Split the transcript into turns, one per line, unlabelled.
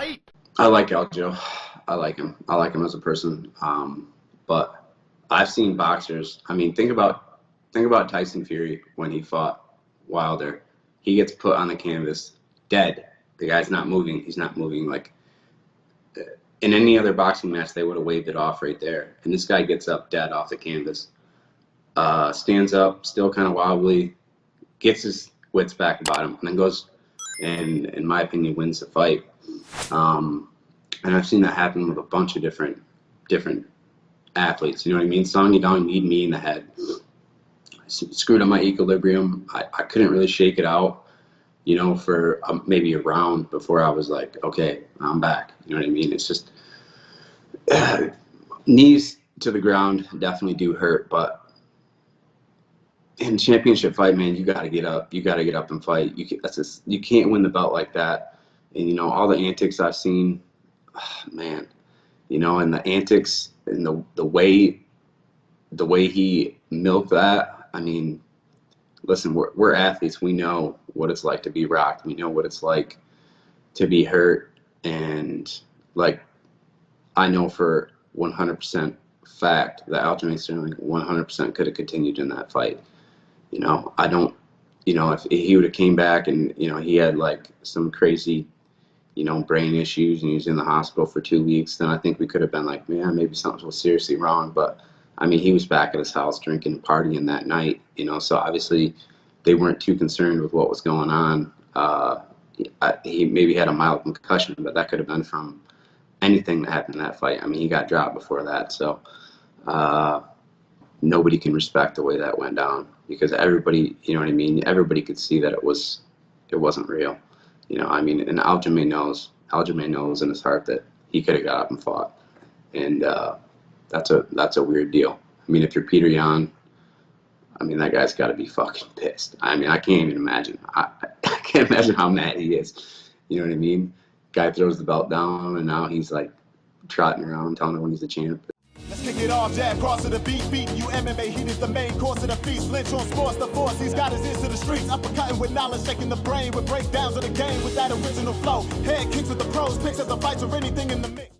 fight?
I like Aljo. I like him. I like him as a person. But I've seen boxers. I mean, think about Tyson Fury when he fought Wilder. He gets put on the canvas, dead. The guy's not moving. He's not moving. Like in any other boxing match, they would have waved it off right there. And this guy gets up dead off the canvas, stands up, still kind of wobbly, gets his wits back about him, and then goes and, in my opinion, wins the fight. And I've seen that happen with a bunch of different athletes. You know what I mean? Song Yadong kneed me in the head. Screwed up my equilibrium. I couldn't really shake it out, you know, for maybe a round before I was like, okay, I'm back. You know what I mean? It's just knees to the ground definitely do hurt, but in championship fight, man, you got to get up. You got to get up and fight. You can't win the belt like that. And you know all the antics I've seen, man, you know, and the antics and the way he milked that. I mean, listen, we're athletes. We know what it's like to be rocked. We know what it's like to be hurt. And like, I know for 100% fact that Aljamain Sterling 100% could have continued in that fight. You know, I don't, you know, if he would have came back and, you know, he had like some crazy, you know, brain issues and he was in the hospital for 2 weeks, then I think we could have been like, man, maybe something was seriously wrong. But I mean, he was back at his house drinking and partying that night, you know, so obviously they weren't too concerned with what was going on. He maybe had a mild concussion, but that could have been from anything that happened in that fight. I mean, he got dropped before that, so nobody can respect the way that went down because everybody, you know what I mean, everybody could see that it wasn't real. You know, I mean, and Aljamain knows in his heart that he could have got up and fought, and that's a weird deal. I mean, if you're Petr Yan, I mean, that guy's got to be fucking pissed. I mean, I can't even imagine. I can't imagine how mad he is. You know what I mean? Guy throws the belt down, and now he's like trotting around telling everyone he's the champ.
Let's kick it off, Jack, cross to the beat, beating you MMA, heat is the main course of the feast. Lynch on sports, the force, he's got his ears to the streets. Uppercutting with knowledge, shaking the brain with breakdowns of the game with that original flow. Head kicks with the pros, picks of the fights or anything in the mix.